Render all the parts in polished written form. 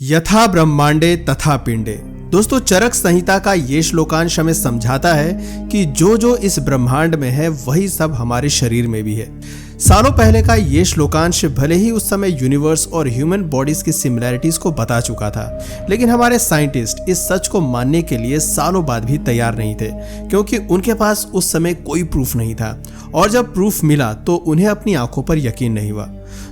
यथा ब्रह्मांडे तथा पिंडे। दोस्तों, चरक संहिता का ये श्लोकांश हमें समझाता है कि जो जो इस ब्रह्मांड में है वही सब हमारे शरीर में भी है। सालों पहले का ये श्लोकांश भले ही उस समय यूनिवर्स और ह्यूमन बॉडीज की सिमिलैरिटीज को बता चुका था, लेकिन हमारे साइंटिस्ट इस सच को मानने के लिए सालों बाद भी तैयार नहीं थे, क्योंकि उनके पास उस समय कोई प्रूफ नहीं था। और जब प्रूफ मिला तो उन्हें अपनी आंखों पर यकीन नहीं हुआ।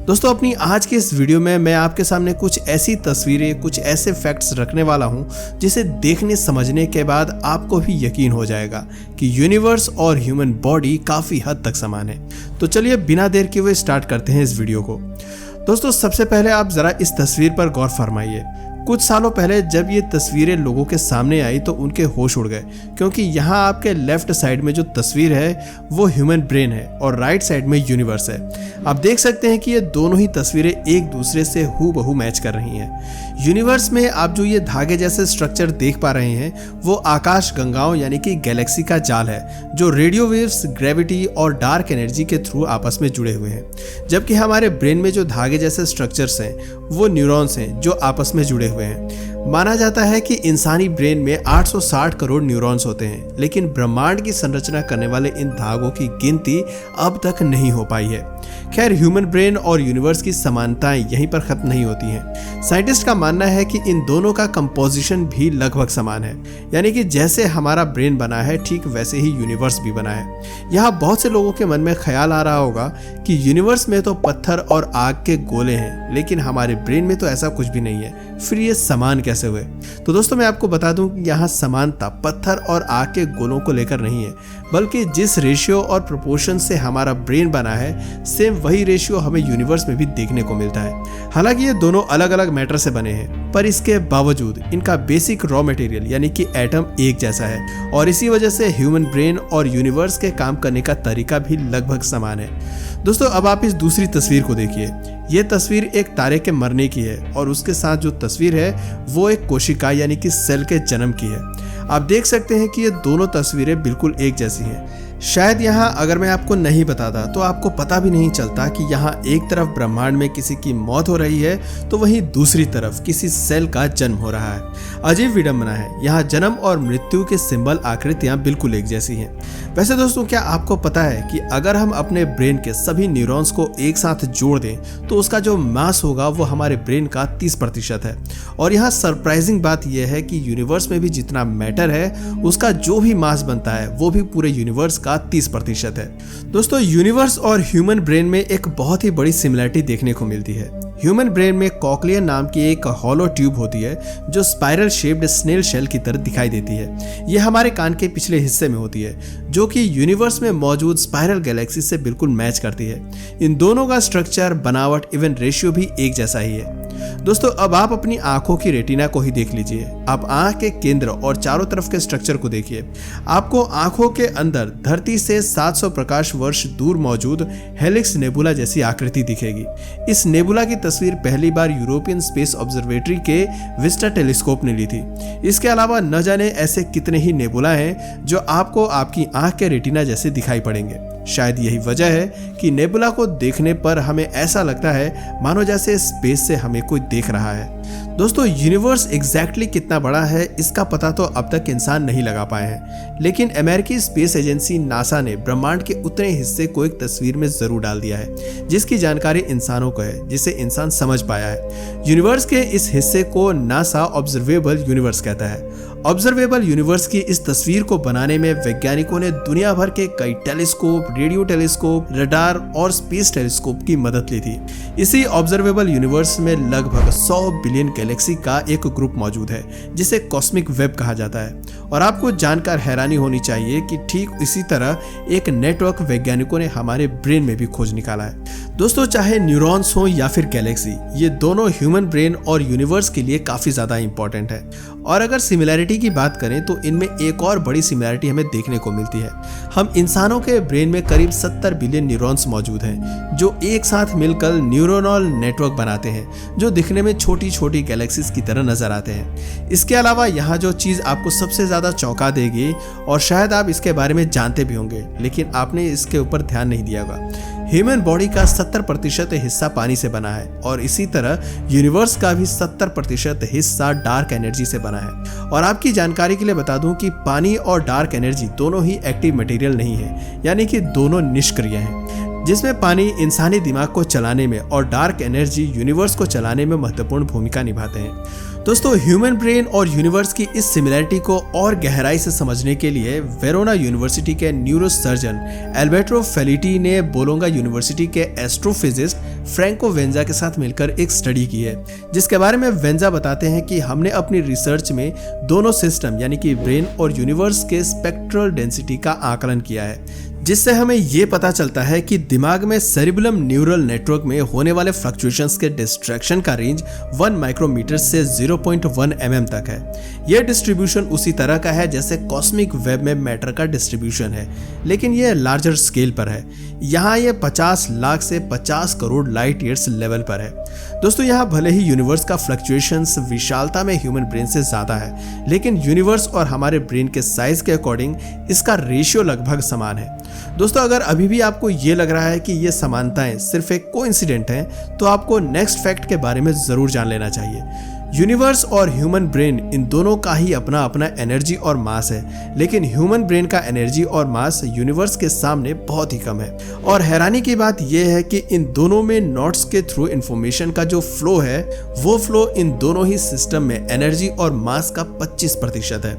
दोस्तों, अपनी आज के इस वीडियो में मैं आपके सामने कुछ ऐसी तस्वीरें, कुछ ऐसे फैक्ट्स रखने वाला हूं जिसे देखने समझने के बाद आपको भी यकीन हो जाएगा कि यूनिवर्स और ह्यूमन बॉडी काफी हद तक समान है। तो चलिए बिना देर किए हुए स्टार्ट करते हैं इस वीडियो को। दोस्तों, सबसे पहले आप जरा इस तस्वीर पर गौर फरमाइए। कुछ सालों पहले जब ये तस्वीरें लोगों के सामने आई तो उनके होश उड़ गए, क्योंकि यहाँ आपके लेफ्ट साइड में जो तस्वीर है वो ह्यूमन ब्रेन है और राइट साइड में यूनिवर्स है। आप देख सकते हैं कि ये दोनों ही तस्वीरें एक दूसरे से हूबहू मैच कर रही हैं। यूनिवर्स में आप जो ये धागे जैसे स्ट्रक्चर देख पा रहे हैं वो आकाश गंगाओं यानी कि गैलेक्सी का जाल है, जो रेडियो वेव्स, ग्रेविटी और डार्क एनर्जी के थ्रू आपस में जुड़े हुए हैं। जबकि हमारे ब्रेन में जो धागे जैसे स्ट्रक्चर्स हैं वो न्यूरॉन्स हैं जो आपस में जुड़े हुए हैं। माना जाता है कि इंसानी ब्रेन में 860 करोड़ न्यूरॉन्स होते हैं, लेकिन ब्रह्मांड की संरचना करने वाले इन धागों की गिनती अब तक नहीं हो पाई है। खैर, ह्यूमन ब्रेन और यूनिवर्स की समानताएं यहीं पर खत्म नहीं होती हैं। साइंटिस्ट का मानना है कि इन दोनों का कंपोजिशन भी लगभग समान है, यानी कि जैसे हमारा ब्रेन बना है ठीक वैसे ही यूनिवर्स भी बना है। यहाँ बहुत से लोगों के मन में ख्याल आ रहा होगा कि यूनिवर्स में तो पत्थर और आग के गोले हैं, लेकिन हमारे ब्रेन में तो ऐसा कुछ भी नहीं है, फिर ये समान कैसे हुए? तो दोस्तों, मैं आपको बता दूं कि यहाँ समानता पत्थर और आग के गोलों को लेकर नहीं है, बल्कि जिस रेशियो और प्रोपोर्शन से हमारा ब्रेन बना है सेम वही रेशियो हमें यूनिवर्स में भी देखने को मिलता है। हालांकि ये दोनों अलग अलग मैटर से बने हैं, पर इसके बावजूद इनका बेसिक रॉ मटेरियल यानी कि एटम एक जैसा है, और इसी वजह से ह्यूमन ब्रेन और यूनिवर्स के काम करने का तरीका भी लगभग समान है। दोस्तों, अब आप इस दूसरी तस्वीर को देखिए। ये तस्वीर एक तारे के मरने की है और उसके साथ जो तस्वीर है वो एक कोशिका यानी कि सेल के जन्म की है। आप देख सकते हैं कि ये दोनों तस्वीरें बिल्कुल एक जैसी हैं। शायद यहाँ अगर मैं आपको नहीं बताता तो आपको पता भी नहीं चलता कि यहाँ एक तरफ ब्रह्मांड में किसी की मौत हो रही है तो वहीं दूसरी तरफ किसी सेल का जन्म हो रहा है। अजीब विडंबना है, यहाँ जन्म और मृत्यु के सिंबल, आकृतियां बिल्कुल एक जैसी हैं। वैसे दोस्तों, क्या आपको पता है कि अगर हम अपने ब्रेन के सभी न्यूरॉन्स को एक साथ जोड़ दें तो उसका जो मास होगा वो हमारे ब्रेन का 30% है। और यहाँ सरप्राइजिंग बात यह है कि यूनिवर्स में भी जितना मैटर है उसका जो भी मास बनता है वो भी पूरे यूनिवर्स का 30% है। दोस्तों, यूनिवर्स और ह्यूमन ब्रेन में एक बहुत ही बड़ी सिमिलरिटी देखने को मिलती है। ह्यूमन ब्रेन में कॉक्लिया नाम की एक हॉलो ट्यूब होती है जो स्पाइरल शेप्ड स्नेल शेल की तरह दिखाई देती है। यह हमारे कान के पिछले हिस्से में होती है, जो कि यूनिवर्स में मौजूद स्पाइरल गैलेक्सी से बिल्कुल मैच करती है। इन दोनों का स्ट्रक्चर, बनावट, इवन रेशियो भी एक जैसा ही है। दोस्तों, अब आप अपनी आंखों की रेटिना को ही देख लीजिए। आप आंख के केंद्र और चारों तरफ के स्ट्रक्चर को देखिए। आपको आंखों के अंदर धरती से 700 प्रकाश वर्ष दूर मौजूद हेलिक्स नेबुला जैसी आकृति दिखेगी। इस नेबुला की तस्वीर पहली बार यूरोपियन स्पेस ऑब्जर्वेटरी के विस्टा टेलीस्कोप ने ली थी। इसके अलावा न जाने ऐसे कितने ही नेबुला हैं जो आपको आपकी आंख के रेटिना जैसे दिखाई पड़ेंगे। शायद यही वजह है कि नेबुला को देखने पर हमें ऐसा लगता है मानो जैसे स्पेस से हमें कोई देख रहा है। दोस्तों, यूनिवर्स एग्जैक्टली कितना बड़ा है इसका पता तो अब तक इंसान नहीं लगा पाए हैं, लेकिन अमेरिकी स्पेस एजेंसी नासा ने ब्रह्मांड के उतने हिस्से को एक तस्वीर में जरूर डाल दिया है जिसकी जानकारी इंसानों को है, जिसे इंसान समझ पाया है। यूनिवर्स के इस हिस्से को नासा ऑब्जर्वेबल यूनिवर्स कहता है। ऑब्जर्वेबल यूनिवर्स की इस तस्वीर को बनाने में वैज्ञानिकों ने दुनिया भर के कई टेलीस्कोप, रेडियो टेलीस्कोप, रडार और स्पेस टेलीस्कोप की मदद ली थी। इसी ऑब्जर्वेबल यूनिवर्स में लगभग 100 बिलियन गैलेक्सी का एक ग्रुप मौजूद है जिसे कॉस्मिक वेब कहा जाता है। और आपको जानकर हैरानी होनी चाहिए कि ठीक इसी तरह एक नेटवर्क वैज्ञानिकों ने हमारे ब्रेन में भी खोज निकाला है। दोस्तों, चाहे न्यूरॉन्स हो या फिर गैलेक्सी, ये दोनों ह्यूमन ब्रेन और यूनिवर्स के लिए काफी ज्यादा इंपॉर्टेंट है। और अगर सिमिलैरिटी की बात करें तो इनमें एक और बड़ी सिमिलैरिटी हमें देखने को मिलती है। हम इंसानों के ब्रेन में करीब 70 बिलियन न्यूरॉन्स मौजूद हैं जो एक साथ मिलकर न्यूरोनल नेटवर्क बनाते हैं, जो दिखने में छोटी छोटी गैलेक्सीज की तरह नजर आते हैं। इसके अलावा यहाँ जो चीज आपको सबसे ज्यादा चौंका देगी, और शायद आप इसके बारे में जानते भी होंगे लेकिन आपने इसके ऊपर ध्यान नहीं दिया होगा, ह्यूमन बॉडी का 70% हिस्सा पानी से बना है और इसी तरह यूनिवर्स का भी 70% हिस्सा डार्क एनर्जी से बना है। और आपकी जानकारी के लिए बता दूं कि पानी और डार्क एनर्जी दोनों ही एक्टिव मटेरियल नहीं है, यानी कि दोनों निष्क्रिय हैं, जिसमें पानी इंसानी दिमाग को चलाने में और डार्क एनर्जी यूनिवर्स को चलाने में महत्वपूर्ण भूमिका निभाते हैं। दोस्तों, ह्यूमन ब्रेन और यूनिवर्स की इस सिमिलरिटी को और गहराई से समझने के लिए वेरोना यूनिवर्सिटी के न्यूरोसर्जन एल्बर्टो फेलिटी ने बोलोंगा यूनिवर्सिटी के एस्ट्रोफिजिस्ट फ्रैंको वेंजा के साथ मिलकर एक स्टडी की है, जिसके बारे में वेंजा बताते हैं कि हमने अपनी रिसर्च में दोनों सिस्टम यानी कि ब्रेन और यूनिवर्स के स्पेक्ट्रल डेंसिटी का आकलन किया है, जिससे हमें ये पता चलता है कि दिमाग में सेरिबेलम न्यूरल नेटवर्क में होने वाले फ्लक्चुएशंस के डिस्ट्रैक्शन का रेंज 1 माइक्रोमीटर से 0.1 mm तक है। यह डिस्ट्रीब्यूशन उसी तरह का है जैसे कॉस्मिक वेब में मैटर का डिस्ट्रीब्यूशन है, लेकिन यह लार्जर स्केल पर है। यहाँ यह 50 लाख से 50 करोड़ लाइट ईयर्स लेवल पर है। दोस्तों, यहाँ भले ही यूनिवर्स का फ्लक्चुएशंस विशालता में ह्यूमन ब्रेन से ज्यादा है, लेकिन यूनिवर्स और हमारे ब्रेन के साइज के अकॉर्डिंग इसका रेशियो लगभग समान है। दोस्तों, अगर अभी भी आपको ये लग रहा है कि ये समानताएं सिर्फ एक कोइंसिडेंट हैं, तो आपको नेक्स्ट फैक्ट के बारे में जरूर जान लेना चाहिए। यूनिवर्स और ह्यूमन ब्रेन इन दोनों का ही अपना अपना एनर्जी और मास है, लेकिन ह्यूमन ब्रेन का एनर्जी और मास यूनिवर्स के सामने बहुत ही कम है। और हैरानी की बात यह है कि इन दोनों में नोड्स के थ्रू इंफॉर्मेशन का जो फ्लो है, वो फ्लो इन दोनों ही सिस्टम में एनर्जी और मास का 25% है।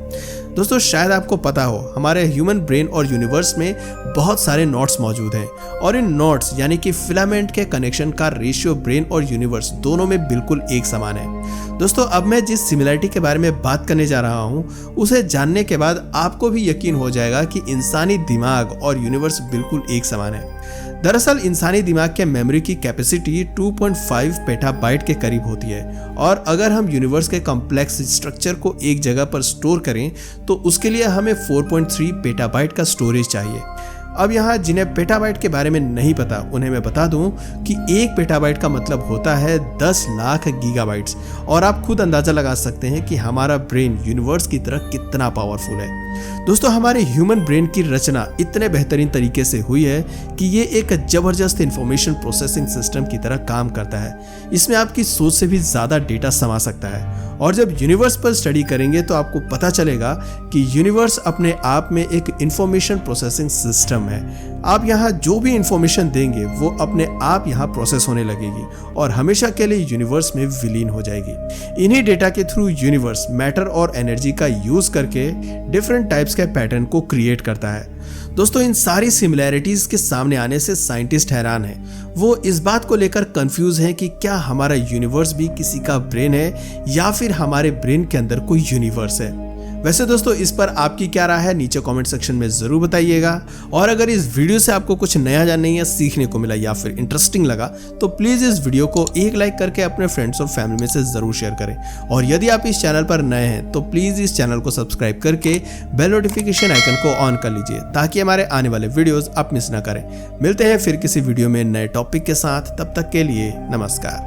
दोस्तों, शायद आपको पता हो, हमारे ह्यूमन ब्रेन और यूनिवर्स में बहुत सारे नोड्स मौजूद हैं और इन नोड्स यानी कि फिलामेंट के कनेक्शन का रेशियो ब्रेन और यूनिवर्स दोनों में बिल्कुल एक समान है। दोस्तों, अब मैं जिस सिमिलरिटी के बारे में बात करने जा रहा हूं, उसे जानने के बाद आपको भी यकीन हो जाएगा कि इंसानी दिमाग और यूनिवर्स बिल्कुल एक समान है। दरअसल इंसानी दिमाग के मेमोरी की कैपेसिटी 2.5 पेटाबाइट के करीब होती है, और अगर हम यूनिवर्स के कॉम्प्लेक्स स्ट्रक्चर को एक जगह पर स्टोर करें तो उसके लिए हमें 4.3 पेटाबाइट का स्टोरेज चाहिए। अब यहाँ जिन्हें पेटाबाइट के बारे में नहीं पता, उन्हें मैं बता दूं कि 1 पेटाबाइट का मतलब होता है 10 लाख गीगाबाइट्स, और आप खुद अंदाजा लगा सकते हैं कि हमारा ब्रेन यूनिवर्स की तरह कितना पावरफुल है। दोस्तों, हमारे ह्यूमन ब्रेन की रचना इतने बेहतरीन तरीके से हुई है कि ये एक जबरदस्त इंफॉर्मेशन प्रोसेसिंग सिस्टम की तरह काम करता है। इसमें आपकी सोच से भी ज्यादा डेटा समा सकता है, और जब यूनिवर्स पर स्टडी करेंगे तो आपको पता चलेगा कि यूनिवर्स अपने आप में एक इंफॉर्मेशन प्रोसेसिंग सिस्टम है। आप यहाँ जो भी इंफॉर्मेशन देंगे वो अपने आप यहाँ प्रोसेस होने लगेगी और हमेशा के लिए यूनिवर्स में विलीन हो जाएगी। इन्हीं डेटा के थ्रू यूनिवर्स मैटर और एनर्जी का यूज करके डिफरेंट टाइप्स के पैटर्न को क्रिएट करता है। दोस्तों, इन सारी सिमिलैरिटीज के सामने आने से साइंटिस्ट हैरान हैं। वो इस बात को लेकर कंफ्यूज हैं कि क्या हमारा यूनिवर्स भी किसी का ब्रेन है या फिर हमारे ब्रेन के अंदर कोई यूनिवर्स है। वैसे दोस्तों, इस पर आपकी क्या राय है, नीचे कमेंट सेक्शन में जरूर बताइएगा। और अगर इस वीडियो से आपको कुछ नया जानने या सीखने को मिला या फिर इंटरेस्टिंग लगा, तो प्लीज इस वीडियो को एक लाइक करके अपने फ्रेंड्स और फैमिली में से जरूर शेयर करें। और यदि आप इस चैनल पर नए हैं तो प्लीज इस चैनल को सब्सक्राइब करके बेल नोटिफिकेशन आइकन को ऑन कर लीजिए, ताकि हमारे आने वाले वीडियोस आप मिस ना करें। मिलते हैं फिर किसी वीडियो में नए टॉपिक के साथ, तब तक के लिए नमस्कार।